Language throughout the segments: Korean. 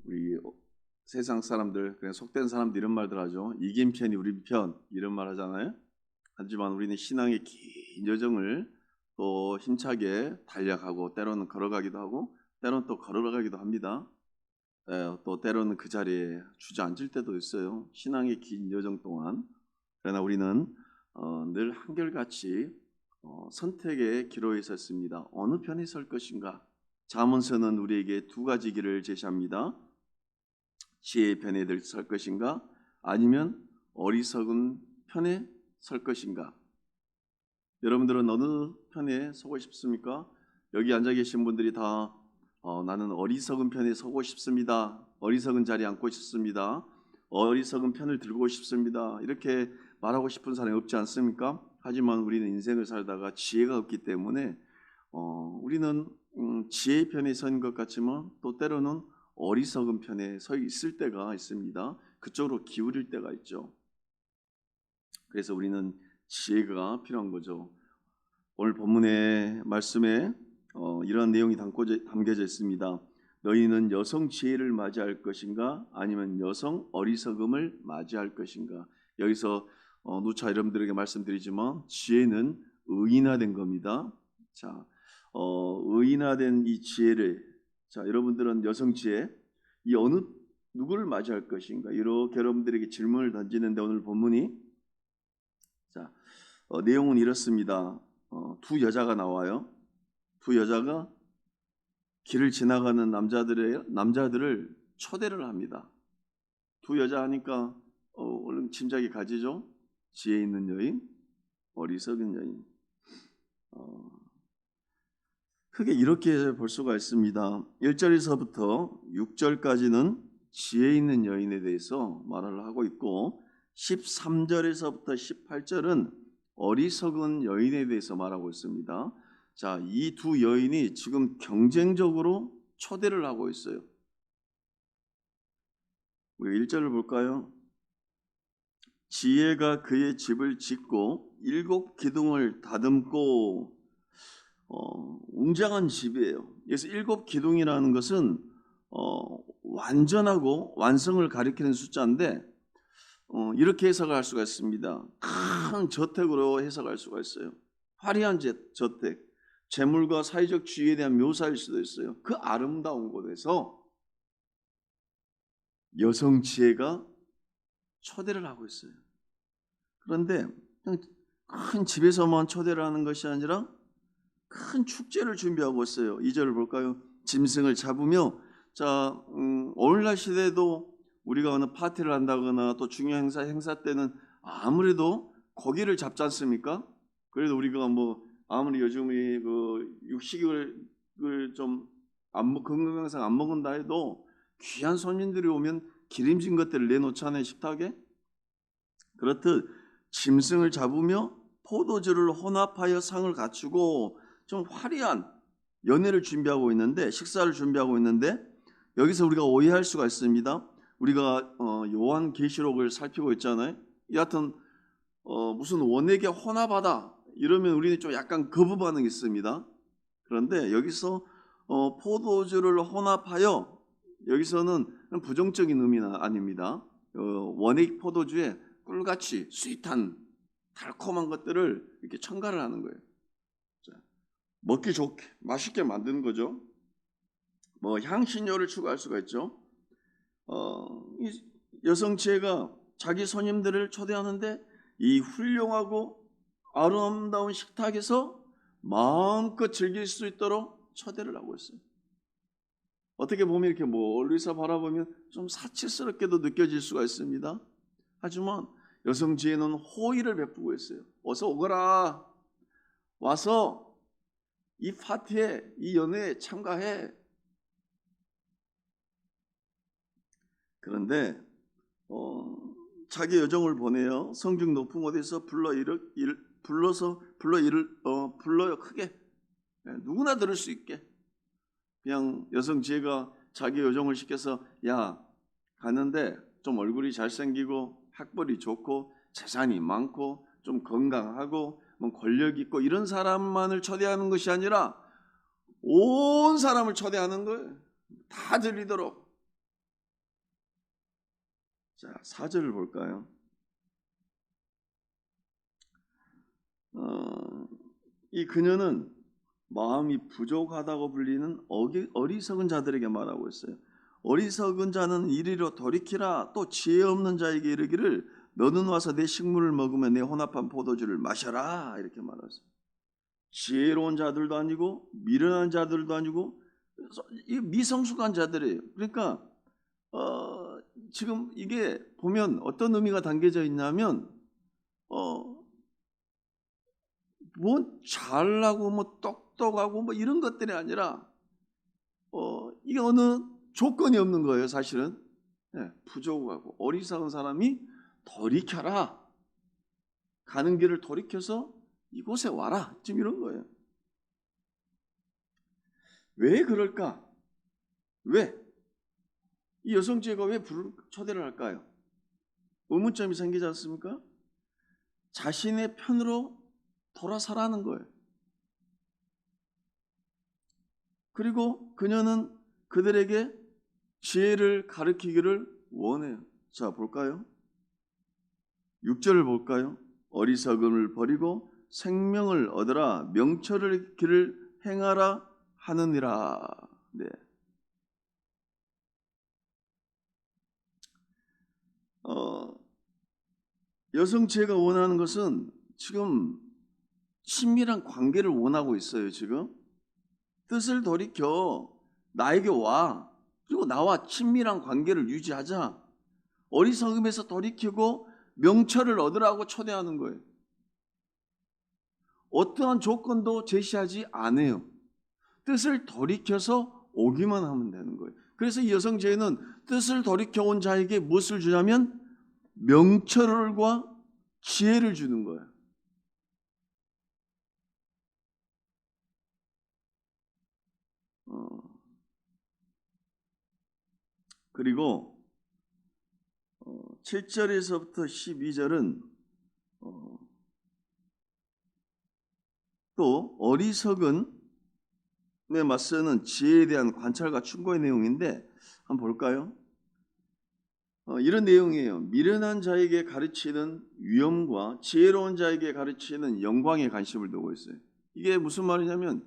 우리 세상 사람들, 그냥 속된 사람들 이런 말들 하죠. 이긴 편이 우리 편 이런 말 하잖아요. 하지만 우리는 신앙의 긴 여정을 또 힘차게 달려가고 때로는 걸어가기도 하고 때로는 또 걸어가기도 합니다. 또 때로는 그 자리에 주저앉을 때도 있어요. 신앙의 긴 여정 동안. 그러나 우리는 늘 한결같이 선택의 기로에 섰습니다. 어느 편에 설 것인가? 잠언서는 우리에게 두 가지 길을 제시합니다. 지혜의 편에 설 것인가? 아니면 어리석은 편에 설 것인가? 여러분들은 어느 편에 서고 싶습니까? 여기 앉아 계신 분들이 다 나는 어리석은 편에 서고 싶습니다. 어리석은 자리에 앉고 싶습니다. 어리석은 편을 들고 싶습니다. 이렇게 말하고 싶은 사람이 없지 않습니까? 하지만 우리는 인생을 살다가 지혜가 없기 때문에 우리는 지혜의 편에 선 것 같지만 또 때로는 어리석은 편에 서 있을 때가 있습니다. 그쪽으로 기울일 때가 있죠. 그래서 우리는 지혜가 필요한 거죠. 오늘 본문의 말씀에 이러한 내용이 담겨져 있습니다. 너희는 여성 지혜를 맞이할 것인가 아니면 여성 어리석음을 맞이할 것인가. 여기서 누차 여러분들에게 말씀드리지만 지혜는 의인화된 겁니다. 자, 의인화된 이 지혜를 여러분들은 여성 지혜 이 어느 누구를 맞이할 것인가 이렇게 여러분들에게 질문을 던지는데 오늘 본문이 내용은 이렇습니다. 두 여자가 나와요. 두 여자가 길을 지나가는 남자들을 초대를 합니다. 두 여자 하니까 얼른 짐작이 가지죠. 지혜 있는 여인, 어리석은 여인. 크게 이렇게 볼 수가 있습니다. 1절에서부터 6절까지는 지혜 있는 여인에 대해서 말을 하고 있고 13절에서부터 18절은 어리석은 여인에 대해서 말하고 있습니다. 자, 이 두 여인이 지금 경쟁적으로 초대를 하고 있어요. 우리 1절을 볼까요? 지혜가 그의 집을 짓고 7 기둥을 다듬고 웅장한 집이에요. 그래서 7 기둥이라는 것은 완전하고 완성을 가리키는 숫자인데 이렇게 해석할 수가 있습니다. 큰 저택으로 해석할 수가 있어요. 화려한 저택, 재물과 사회적 지위에 대한 묘사일 수도 있어요. 그 아름다운 곳에서 여성 지혜가 초대를 하고 있어요. 그런데 그냥 큰 집에서만 초대를 하는 것이 아니라 큰 축제를 준비하고 있어요. 2절을 볼까요? 짐승을 잡으며 오늘날 시대에도 우리가 어느 파티를 한다거나 또 중요한 행사 때는 아무래도 고기를 잡지 않습니까? 그래도 우리가 아무리 요즘이 육식을 좀 건강상 안 먹는다 해도 귀한 손님들이 오면 기름진 것들을 내놓잖아요, 식탁에. 그렇듯 짐승을 잡으며 포도주를 혼합하여 상을 갖추고 좀 화려한 연회를 준비하고 있는데 식사를 준비하고 있는데 여기서 우리가 오해할 수가 있습니다. 우리가 요한계시록을 살피고 있잖아요. 여하튼 무슨 원액에 혼합하다 이러면 우리는 좀 약간 거부 반응이 있습니다. 그런데 여기서 포도주를 혼합하여 여기서는 부정적인 의미는 아닙니다. 원액 포도주에 꿀같이 스윗한 달콤한 것들을 이렇게 첨가를 하는 거예요. 먹기 좋게 맛있게 만드는 거죠. 향신료를 추가할 수가 있죠. 이 여성 지혜가 자기 손님들을 초대하는데 이 훌륭하고 아름다운 식탁에서 마음껏 즐길 수 있도록 초대를 하고 있어요. 어떻게 보면 이렇게 멀리서 바라보면 좀 사치스럽게도 느껴질 수가 있습니다. 하지만 여성 지혜는 호의를 베푸고 있어요. 어서 오거라. 와서 이 파티에 이 연회에 참가해. 그런데 자기 여정을 보내요. 성중 높은 곳에서 불러요 크게. 누구나 들을 수 있게. 그냥 여성 지혜가 자기 여정을 시켜서 가는데 좀 얼굴이 잘생기고 학벌이 좋고 재산이 많고 좀 건강하고 권력 있고 이런 사람만을 초대하는 것이 아니라 온 사람을 초대하는 거예요. 다 들리도록. 자, 4절을 볼까요? 이 그녀는 마음이 부족하다고 불리는 어리석은 자들에게 말하고 있어요. 어리석은 자는 이리로 돌이키라. 또 지혜 없는 자에게 이르기를 너는 와서 내 식물을 먹으며 내 혼합한 포도주를 마셔라. 이렇게 말했어요. 지혜로운 자들도 아니고 미련한 자들도 아니고 이 미성숙한 자들이에요. 그러니까 지금 이게 보면 어떤 의미가 담겨져 있냐면 뭐 잘나고 뭐 똑똑하고 뭐 이런 것들이 아니라 이게 어느 조건이 없는 거예요. 사실은 부족하고 어리석은 사람이 돌이켜라. 가는 길을 돌이켜서 이곳에 와라. 지금 이런 거예요. 왜 그럴까? 왜? 이 여성지혜가 왜 초대를 할까요? 의문점이 생기지 않습니까? 자신의 편으로 돌아서라는 거예요. 그리고 그녀는 그들에게 지혜를 가르치기를 원해요. 자, 볼까요? 6절을 볼까요? 어리석음을 버리고 생명을 얻으라. 명철의 길을 행하라 하느니라. 네. 여성지혜가 원하는 것은 지금 친밀한 관계를 원하고 있어요. 지금 뜻을 돌이켜 나에게 와. 그리고 나와 친밀한 관계를 유지하자. 어리석음에서 돌이키고 명철을 얻으라고 초대하는 거예요. 어떠한 조건도 제시하지 않아요. 뜻을 돌이켜서 오기만 하면 되는 거예요. 그래서 이 여성지혜는 뜻을 돌이켜 온 자에게 무엇을 주냐면 명철과 지혜를 주는 거예요. 그리고 7절에서부터 12절은 또 어리석은에 맞서는 지혜에 대한 관찰과 충고의 내용인데 한번 볼까요? 이런 내용이에요. 미련한 자에게 가르치는 위엄과 지혜로운 자에게 가르치는 영광에 관심을 두고 있어요. 이게 무슨 말이냐면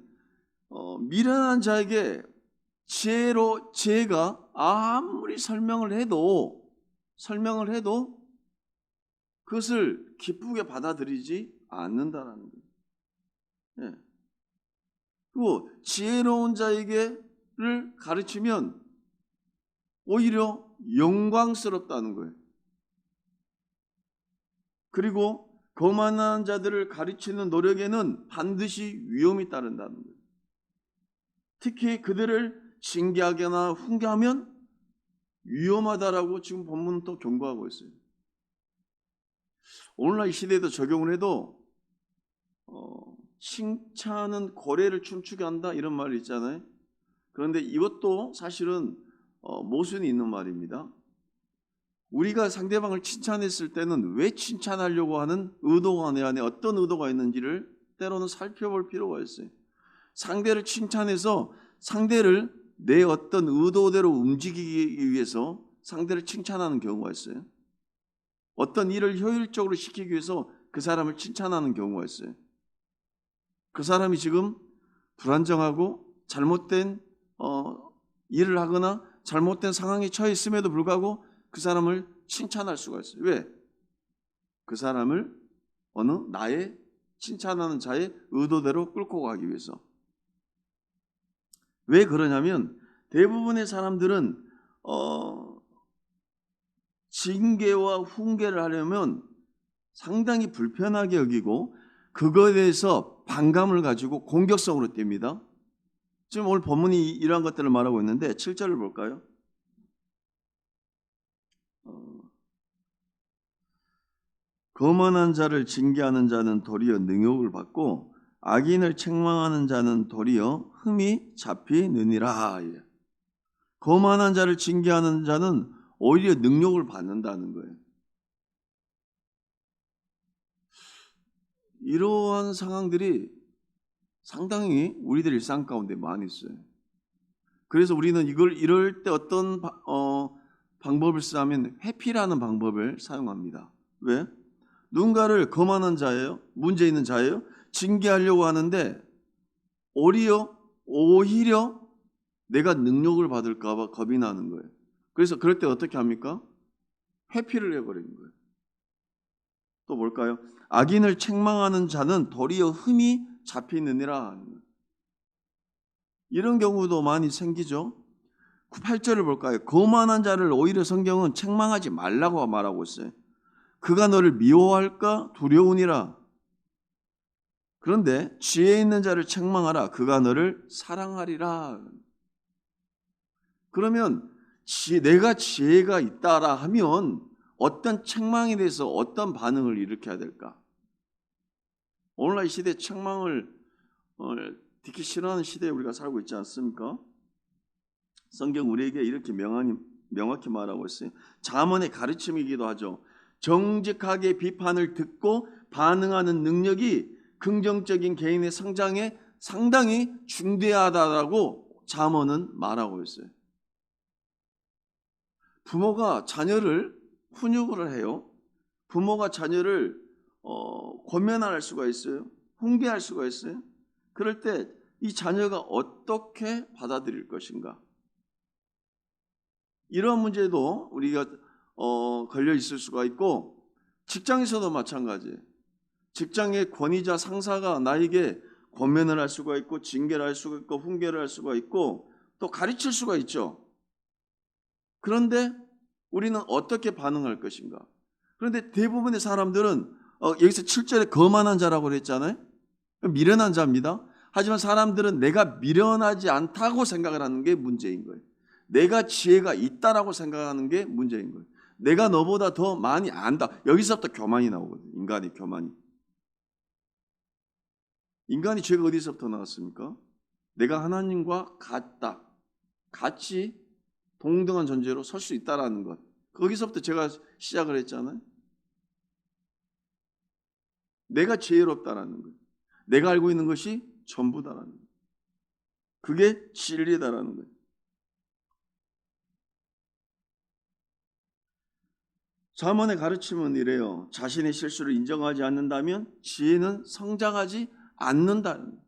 미련한 자에게 지혜가 아무리 설명을 해도 그것을 기쁘게 받아들이지 않는다라는 거예요. 예. 그리고 지혜로운 자에게를 가르치면 오히려 영광스럽다는 거예요. 그리고 거만한 자들을 가르치는 노력에는 반드시 위험이 따른다는 거예요. 특히 그들을 징계하거나 훈계하면 위험하다라고 지금 본문은 또 경고하고 있어요. 오늘날 이 시대에도 적용을 해도 칭찬은 고래를 춤추게 한다 이런 말이 있잖아요. 그런데 이것도 사실은 모순이 있는 말입니다. 우리가 상대방을 칭찬했을 때는 왜 칭찬하려고 하는 의도가 내 안에 어떤 의도가 있는지를 때로는 살펴볼 필요가 있어요. 상대를 칭찬해서 상대를 내 어떤 의도대로 움직이기 위해서 상대를 칭찬하는 경우가 있어요. 어떤 일을 효율적으로 시키기 위해서 그 사람을 칭찬하는 경우가 있어요. 그 사람이 지금 불안정하고 잘못된 일을 하거나 잘못된 상황에 처해 있음에도 불구하고 그 사람을 칭찬할 수가 있어요. 왜? 그 사람을 나의 칭찬하는 자의 의도대로 끌고 가기 위해서. 왜 그러냐면 대부분의 사람들은 징계와 훈계를 하려면 상당히 불편하게 여기고 그거에 대해서 반감을 가지고 공격성으로 띱니다. 지금 오늘 본문이 이러한 것들을 말하고 있는데 7절을 볼까요? 거만한 자를 징계하는 자는 도리어 능욕을 받고 악인을 책망하는 자는 도리어 흠이 잡히느니라. 거만한 자를 징계하는 자는 오히려 능욕을 받는다는 거예요. 이러한 상황들이 상당히 우리들 일상 가운데 많이 있어요. 그래서 우리는 이럴 때 어떤 방법을 쓰자면 회피라는 방법을 사용합니다. 왜? 누군가를 거만한 자예요? 문제 있는 자예요? 징계하려고 하는데 오히려 내가 능력을 받을까 봐 겁이 나는 거예요. 그래서 그럴 때 어떻게 합니까? 회피를 해버리는 거예요. 또 뭘까요? 악인을 책망하는 자는 도리어 흠이 잡히느니라 하는 거예요. 이런 경우도 많이 생기죠. 8절을 볼까요? 거만한 자를 오히려 성경은 책망하지 말라고 말하고 있어요. 그가 너를 미워할까 두려우니라. 그런데 지혜 있는 자를 책망하라. 그가 너를 사랑하리라. 그러면 내가 지혜가 있다라 하면 어떤 책망에 대해서 어떤 반응을 일으켜야 될까? 오늘날 시대 책망을 듣기 싫어하는 시대에 우리가 살고 있지 않습니까? 성경 우리에게 이렇게 명확히 말하고 있어요. 잠언의 가르침이기도 하죠. 정직하게 비판을 듣고 반응하는 능력이 긍정적인 개인의 성장에 상당히 중대하다라고 잠언은 말하고 있어요. 부모가 자녀를 훈육을 해요. 부모가 자녀를 권면할 수가 있어요. 훈계할 수가 있어요. 그럴 때 이 자녀가 어떻게 받아들일 것인가? 이런 문제도 우리가 걸려 있을 수가 있고 직장에서도 마찬가지예요. 직장의 권위자 상사가 나에게 권면을 할 수가 있고 징계를 할 수가 있고 훈계를 할 수가 있고 또 가르칠 수가 있죠. 그런데 우리는 어떻게 반응할 것인가? 그런데 대부분의 사람들은 여기서 7절에 거만한 자라고 그랬잖아요. 미련한 자입니다. 하지만 사람들은 내가 미련하지 않다고 생각을 하는 게 문제인 거예요. 내가 지혜가 있다라고 생각하는 게 문제인 거예요. 내가 너보다 더 많이 안다. 여기서부터 교만이 나오거든요. 인간의 교만이. 인간이 죄가 어디서부터 나왔습니까? 내가 하나님과 같이 동등한 존재로 설 수 있다라는 것. 거기서부터 제가 시작을 했잖아요. 내가 지혜롭다라는 것. 내가 알고 있는 것이 전부다라는 것. 그게 진리다라는 거예요. 잠언의 가르침은 이래요. 자신의 실수를 인정하지 않는다면 지혜는 성장하지 않는다는 거예요.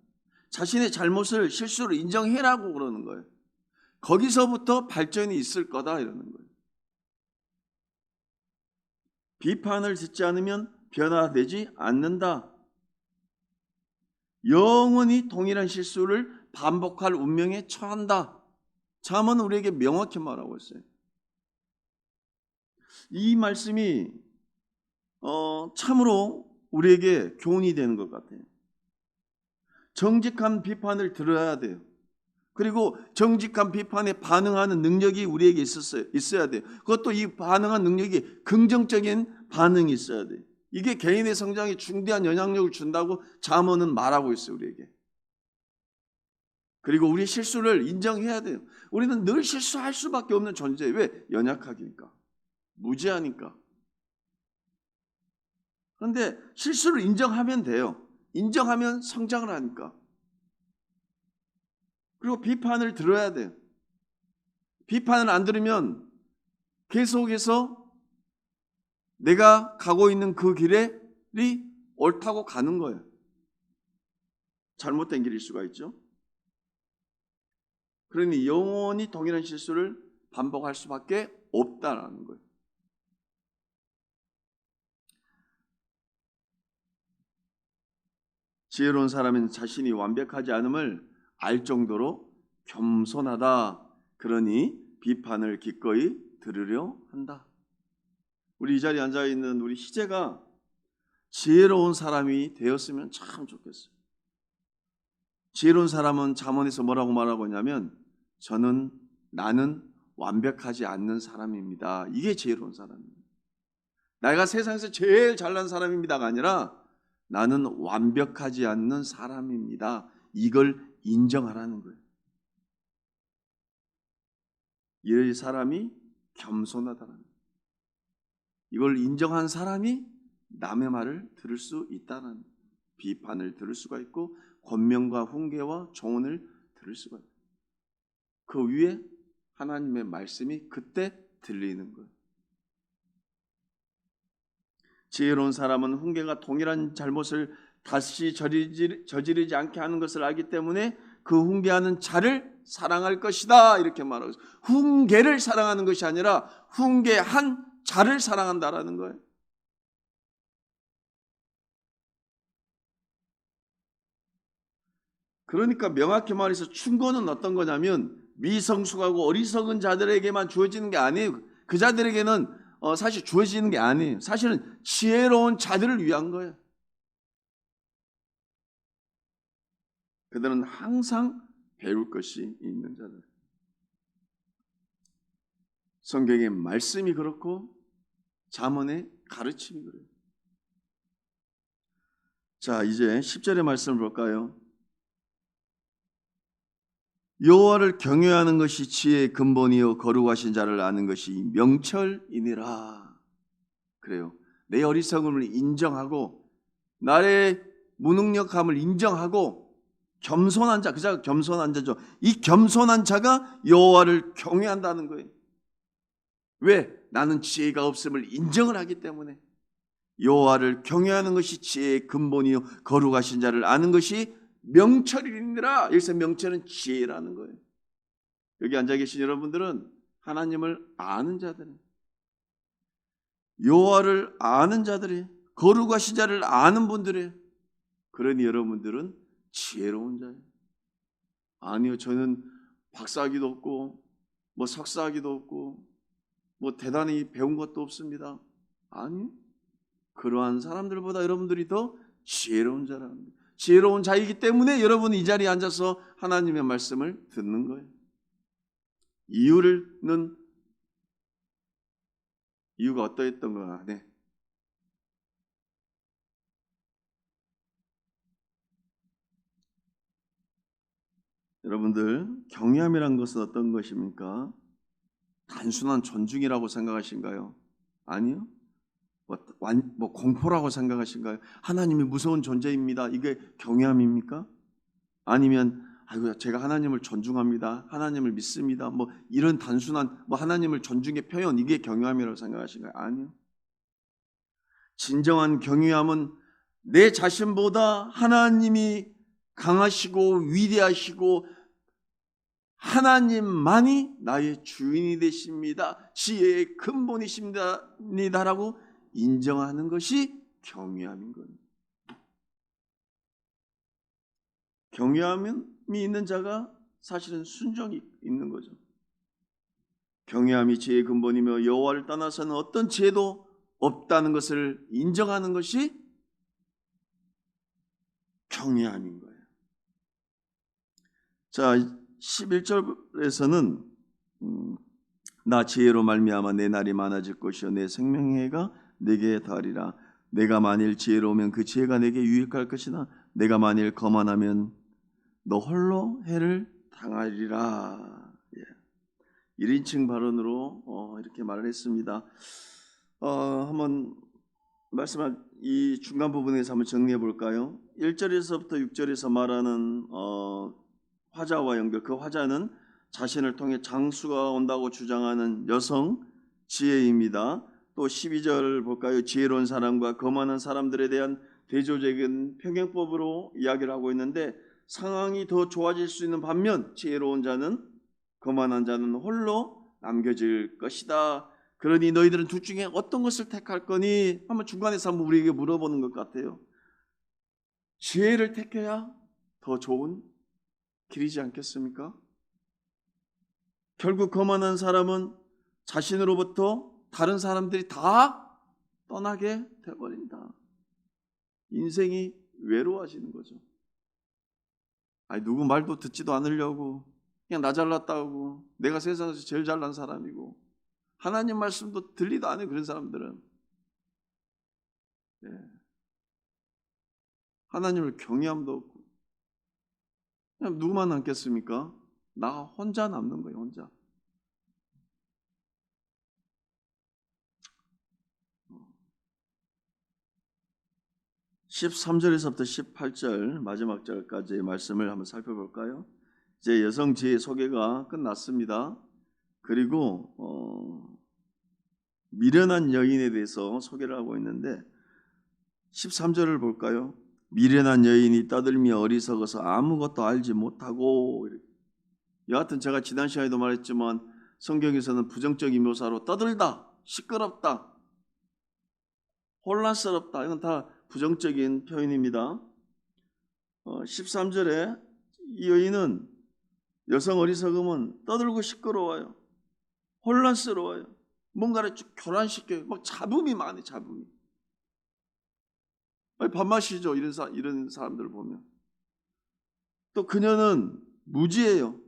자신의 잘못을 실수를 인정해라고 그러는 거예요. 거기서부터 발전이 있을 거다 이러는 거예요. 비판을 듣지 않으면 변화되지 않는다. 영원히 동일한 실수를 반복할 운명에 처한다. 잠언은 우리에게 명확히 말하고 있어요. 이 말씀이 참으로 우리에게 교훈이 되는 것 같아요. 정직한 비판을 들어야 돼요. 그리고 정직한 비판에 반응하는 능력이 우리에게 있어야 돼요. 그것도 이 반응한 능력이 긍정적인 반응이 있어야 돼요. 이게 개인의 성장에 중대한 영향력을 준다고 잠언은 말하고 있어요, 우리에게. 그리고 우리 실수를 인정해야 돼요. 우리는 늘 실수할 수밖에 없는 존재예요. 왜? 연약하니까. 무지하니까. 그런데 실수를 인정하면 돼요. 인정하면 성장을 하니까. 그리고 비판을 들어야 돼요. 비판을 안 들으면 계속해서 내가 가고 있는 그 길이 옳다고 가는 거예요. 잘못된 길일 수가 있죠. 그러니 영원히 동일한 실수를 반복할 수밖에 없다라는 거예요. 지혜로운 사람은 자신이 완벽하지 않음을 알 정도로 겸손하다. 그러니 비판을 기꺼이 들으려 한다. 우리 이 자리에 앉아있는 우리 희재가 지혜로운 사람이 되었으면 참 좋겠어요. 지혜로운 사람은 잠언에서 뭐라고 말하고 있냐면 나는 완벽하지 않는 사람입니다. 이게 지혜로운 사람입니다. 내가 세상에서 제일 잘난 사람입니다가 아니라 나는 완벽하지 않는 사람입니다. 이걸 인정하라는 거예요. 이 사람이 겸손하다는 거예요. 이걸 인정한 사람이 남의 말을 들을 수 있다는 거예요. 비판을 들을 수가 있고 권면과 훈계와 조언을 들을 수가 있어요. 그 위에 하나님의 말씀이 그때 들리는 거예요. 지혜로운 사람은 훈계가 동일한 잘못을 다시 저지르지 않게 하는 것을 알기 때문에 그 훈계하는 자를 사랑할 것이다 이렇게 말하고 있어요. 훈계를 사랑하는 것이 아니라 훈계한 자를 사랑한다라는 거예요. 그러니까 명확히 말해서 충고는 어떤 거냐면 미성숙하고 어리석은 자들에게만 주어지는 게 아니에요. 그 자들에게는 사실 주어지는 게 아니에요. 사실은 지혜로운 자들을 위한 거예요. 그들은 항상 배울 것이 있는 자들. 성경의 말씀이 그렇고 잠언의 가르침이 그래요. 자, 이제 10절의 말씀을 볼까요? 여호와를 경외하는 것이 지혜의 근본이요 거룩하신 자를 아는 것이 명철이니라. 그래요. 내 어리석음을 인정하고 나의 무능력함을 인정하고 겸손한 자, 그 자가 겸손한 자죠. 이 겸손한 자가 여호와를 경외한다는 거예요. 왜? 나는 지혜가 없음을 인정을 하기 때문에. 여호와를 경외하는 것이 지혜의 근본이요 거룩하신 자를 아는 것이 명철이니라. 여기서 명철은 지혜라는 거예요. 여기 앉아 계신 여러분들은 하나님을 아는 자들이, 여호와를 아는 자들이, 거룩하신 자를 아는 분들이, 그러니 여러분들은 지혜로운 자예요. 아니요, 저는 박사학위도 없고 뭐 석사학위도 없고 뭐 대단히 배운 것도 없습니다. 아니요, 그러한 사람들보다 여러분들이 더 지혜로운 자라는 거예요. 지혜로운 자이기 때문에 여러분이 이 자리에 앉아서 하나님의 말씀을 듣는 거예요. 이유가 어떠했던가 하네. 여러분들, 경외함이란 것은 어떤 것입니까? 단순한 존중이라고 생각하신가요? 아니요. 뭐 공포라고 생각하신가요? 하나님이 무서운 존재입니다. 이게 경외함입니까? 아니면 아이고 제가 하나님을 존중합니다. 하나님을 믿습니다. 뭐 이런 단순한 뭐 하나님을 존중의 표현, 이게 경외함이라고 생각하신가요? 아니요. 진정한 경외함은 내 자신보다 하나님이 강하시고 위대하시고 하나님만이 나의 주인이 되십니다. 지혜의 근본이십니다라고 인정하는 것이 경외함인 겁니다. 경외함이 있는 자가 사실은 순종이 있는 거죠. 경외함이 지혜의 근본이며 여호와를 떠나서는 어떤 지혜도 없다는 것을 인정하는 것이 경외함인 거예요. 자, 11절에서는 나 지혜로 말미암아 내 날이 많아질 것이요 내 생명의 해가 내게 더하리라. 내가 만일 지혜로우면 그 지혜가 내게 유익할 것이나 내가 만일 거만하면 너 홀로 해를 당하리라. 1인칭 발언으로 이렇게 말을 했습니다. 한번 말씀한 이 중간 부분에서 한번 정리해 볼까요? 1절에서부터 6절에서 말하는 화자와 연결, 그 화자는 자신을 통해 장수가 온다고 주장하는 여성 지혜입니다. 또 12절 볼까요? 지혜로운 사람과 거만한 사람들에 대한 대조적인 평행법으로 이야기를 하고 있는데 상황이 더 좋아질 수 있는 반면 지혜로운 자는 거만한 자는 홀로 남겨질 것이다. 그러니 너희들은 둘 중에 어떤 것을 택할 거니? 한번 중간에서 한번 우리에게 물어보는 것 같아요. 지혜를 택해야 더 좋은 길이지 않겠습니까? 결국 거만한 사람은 자신으로부터 다른 사람들이 다 떠나게 되어버린다. 인생이 외로워지는 거죠. 아니 누구 말도 듣지도 않으려고 그냥 나 잘났다고 내가 세상에서 제일 잘난 사람이고 하나님 말씀도 들리도 않아요. 그런 사람들은 하나님을 경외함도 없고 그냥 누구만 남겠습니까? 나 혼자 남는 거예요. 혼자. 어. 13절에서부터 18절 마지막 절까지의 말씀을 한번 살펴볼까요? 이제 여성 지혜 소개가 끝났습니다. 그리고 미련한 여인에 대해서 소개를 하고 있는데 13절을 볼까요? 미련한 여인이 떠들며 어리석어서 아무것도 알지 못하고, 여하튼 제가 지난 시간에도 말했지만 성경에서는 부정적인 묘사로 떠들다, 시끄럽다, 혼란스럽다, 이건 다 부정적인 표현입니다. 13절에 이 여인은, 여성 어리석음은 떠들고 시끄러워요. 혼란스러워요. 뭔가를 쭉 교란시켜요. 막 잡음이 많아요. 잡음이. 밥맛이죠. 이런 사람들을 보면. 또 그녀는 무지해요.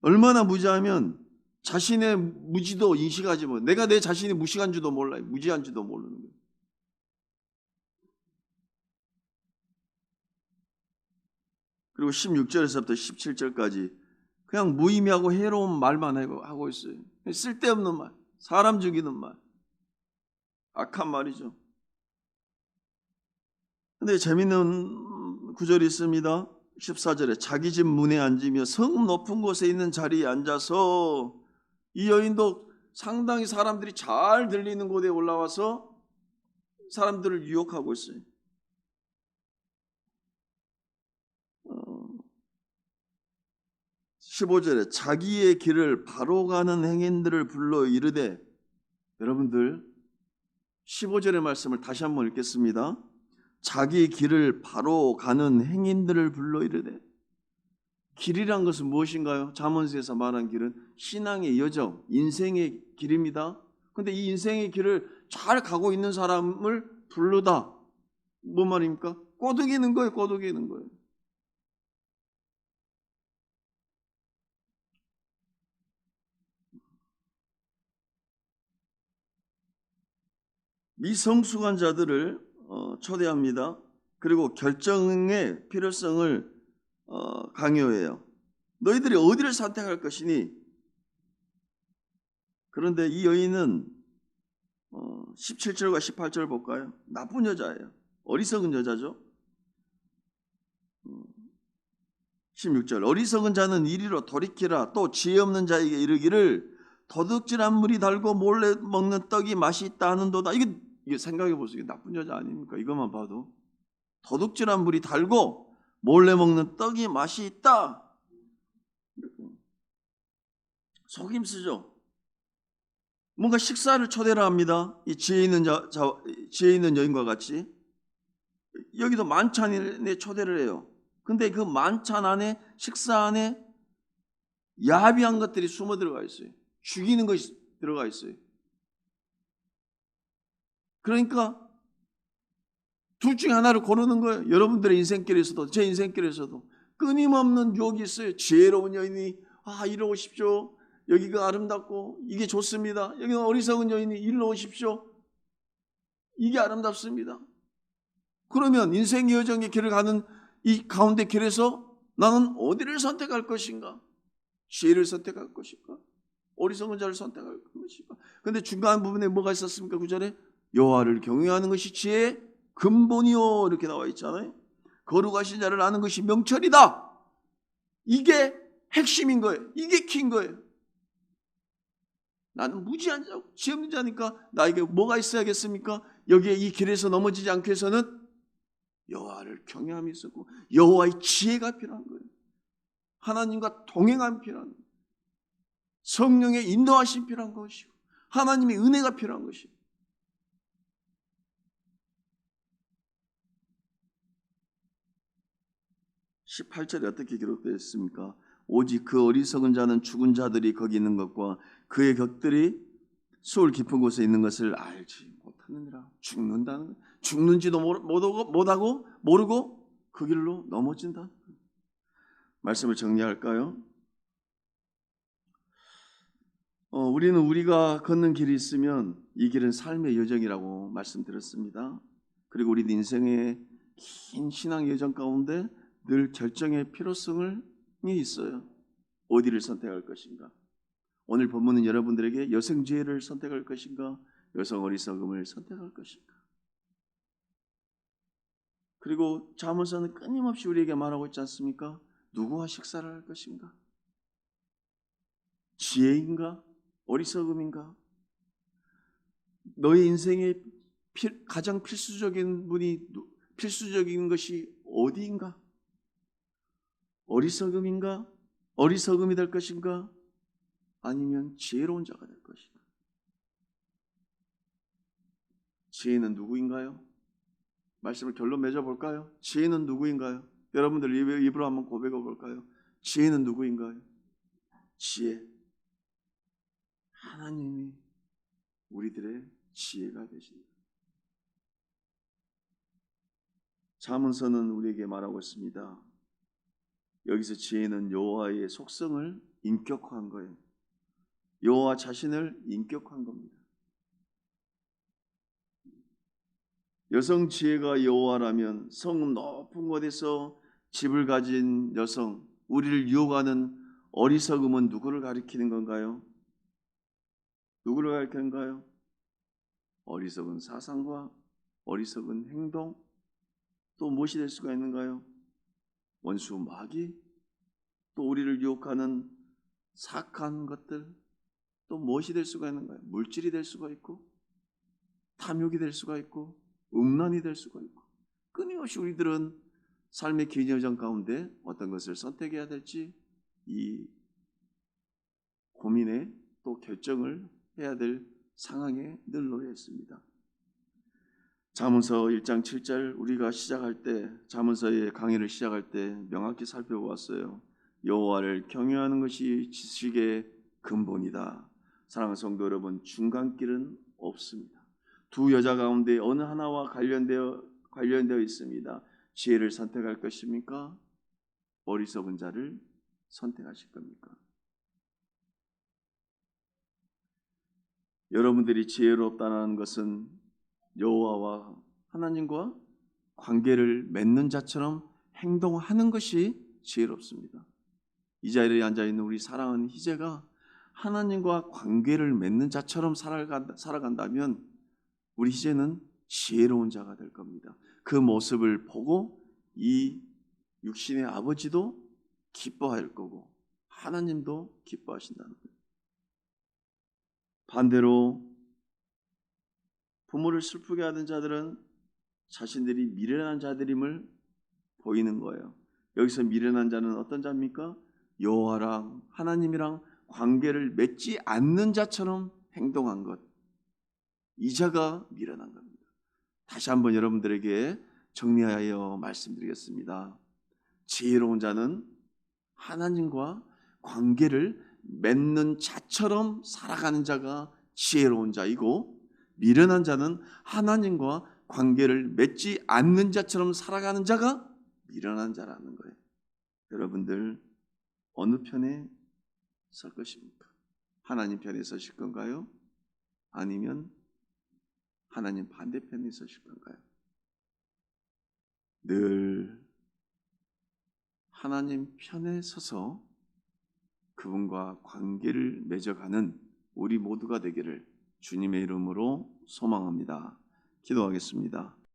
얼마나 무지하면 자신의 무지도 인식하지 못. 내가 내 자신이 무식한 줄도 몰라요. 무지한 줄도 모르는 거예요. 그리고 16절에서부터 17절까지 그냥 무의미하고 해로운 말만 하고 있어요. 쓸데없는 말, 사람 죽이는 말, 악한 말이죠. 근데 재밌는 구절이 있습니다. 14절에 자기 집 문에 앉으며 성 높은 곳에 있는 자리에 앉아서, 이 여인도 상당히 사람들이 잘 들리는 곳에 올라와서 사람들을 유혹하고 있어요. 15절에 자기의 길을 바로 가는 행인들을 불러 이르되, 여러분들 15절의 말씀을 다시 한번 읽겠습니다. 자기 길을 바로 가는 행인들을 불러 이르되, 길이란 것은 무엇인가요? 잠언서에서 말한 길은 신앙의 여정, 인생의 길입니다. 그런데 이 인생의 길을 잘 가고 있는 사람을 부르다. 뭔 말입니까? 꼬드기는 거예요. 꼬드기는 거예요. 미성숙한 자들을 초대합니다. 그리고 결정의 필요성을 강요해요. 너희들이 어디를 선택할 것이니? 그런데 이 여인은 17절과 18절 볼까요? 나쁜 여자예요. 어리석은 여자죠. 16절 어리석은 자는 이리로 돌이키라. 또 지혜 없는 자에게 이르기를 도둑질한 물이 달고 몰래 먹는 떡이 맛이 있다 하는도다. 이게 생각해 보세요. 나쁜 여자 아닙니까? 이것만 봐도 도둑질한 물이 달고 몰래 먹는 떡이 맛이 있다. 속임수죠. 뭔가 식사를 초대를 합니다. 이 지혜 있는 여인과 같이 여기도 만찬에 초대를 해요. 근데 그 만찬 안에, 식사 안에 야비한 것들이 숨어 들어가 있어요. 죽이는 것이 들어가 있어요. 그러니까 둘 중에 하나를 고르는 거예요. 여러분들의 인생길에서도, 제 인생길에서도 끊임없는 유혹이 있어요. 지혜로운 여인이 이리로 오십시오. 여기가 아름답고 이게 좋습니다. 여기는 어리석은 여인이 이리로 오십시오. 이게 아름답습니다. 그러면 인생의 여정의 길을 가는 이 가운데 길에서 나는 어디를 선택할 것인가? 지혜를 선택할 것인가? 어리석은 자를 선택할 것인가? 그런데 중간 부분에 뭐가 있었습니까? 9절에 여호와를 경외하는 것이 지혜의 근본이요, 이렇게 나와 있잖아요. 거룩하신 자를 아는 것이 명철이다. 이게 핵심인 거예요. 이게 키인 거예요. 나는 무지한 자고 지혜 없는 자니까 나에게 뭐가 있어야겠습니까? 여기에 이 길에서 넘어지지 않기 위해서는 여호와를 경외함이 있었고 여호와의 지혜가 필요한 거예요. 하나님과 동행함이 필요한 거예요. 성령의 인도하심이 필요한 것이고 하나님의 은혜가 필요한 것이고. (18절에) 어떻게 기록되어 있습니까? 오직 그 어리석은 자는 죽은 자들이 거기 있는 것과 그의 격들이 수울 깊은 곳에 있는 것을 알지 못하느니라. 죽는다는, 죽는지도 못하고 모르고 그 길로 넘어진다. 말씀을 정리할까요? 우리는 우리가 걷는 길이 있으면 이 길은 삶의 여정이라고 말씀드렸습니다. 그리고 우리 인생의 긴 신앙 여정 가운데 늘 결정의 필요성이 있어요. 어디를 선택할 것인가? 오늘 본문은 여러분들에게 여성 지혜를 선택할 것인가? 여성 어리석음을 선택할 것인가? 그리고 잠언서는 끊임없이 우리에게 말하고 있지 않습니까? 누구와 식사를 할 것인가? 지혜인가? 어리석음인가? 너의 인생에 가장 필수적인 것이 어디인가? 어리석음인가? 어리석음이 될 것인가? 아니면 지혜로운 자가 될 것인가? 지혜는 누구인가요? 말씀을 결론 맺어볼까요? 지혜는 누구인가요? 여러분들 입으로 한번 고백해 볼까요? 지혜는 누구인가요? 지혜. 하나님이 우리들의 지혜가 되십니다. 잠언서는 우리에게 말하고 있습니다. 여기서 지혜는 여호와의 속성을 인격화한 거예요. 여호와 자신을 인격화한 겁니다. 여성 지혜가 여호와라면 성 높은 곳에서 집을 가진 여성, 우리를 유혹하는 어리석음은 누구를 가리키는 건가요? 누구를 가리키는가요? 어리석은 사상과 어리석은 행동, 또 무엇이 될 수가 있는가요? 원수 마귀, 또 우리를 유혹하는 사악한 것들, 또 무엇이 될 수가 있는가요? 물질이 될 수가 있고, 탐욕이 될 수가 있고, 음란이 될 수가 있고, 끊임없이 우리들은 삶의 긴 여정 가운데 어떤 것을 선택해야 될지 이 고민에 또 결정을 해야 될 상황에 늘 놓여 있습니다. 잠언서 1장 7절 우리가 시작할 때, 잠언서의 강의를 시작할 때 명확히 살펴보았어요. 여호와를 경외하는 것이 지식의 근본이다. 사랑하는 성도 여러분, 중간길은 없습니다. 두 여자 가운데 어느 하나와 관련되어 있습니다. 지혜를 선택할 것입니까? 어리석은 자를 선택하실 겁니까? 여러분들이 지혜롭다는 것은 여호와와 하나님과 관계를 맺는 자처럼 행동하는 것이 지혜롭습니다. 이 자리에 앉아있는 우리 사랑하는 희재가 하나님과 관계를 맺는 자처럼 살아간다면 우리 희재는 지혜로운 자가 될 겁니다. 그 모습을 보고 이 육신의 아버지도 기뻐할 거고 하나님도 기뻐하신다는 거예요. 반대로 부모를 슬프게 하던 자들은 자신들이 미련한 자들임을 보이는 거예요. 여기서 미련한 자는 어떤 자입니까? 여호와랑 하나님이랑 관계를 맺지 않는 자처럼 행동한 것. 이 자가 미련한 겁니다. 다시 한번 여러분들에게 정리하여 말씀드리겠습니다. 지혜로운 자는 하나님과 관계를 맺는 자처럼 살아가는 자가 지혜로운 자이고, 미련한 자는 하나님과 관계를 맺지 않는 자처럼 살아가는 자가 미련한 자라는 거예요. 여러분들 어느 편에 설 것입니까? 하나님 편에 서실 건가요? 아니면 하나님 반대편에 서실 건가요? 늘 하나님 편에 서서 그분과 관계를 맺어가는 우리 모두가 되기를 주님의 이름으로 소망합니다. 기도하겠습니다.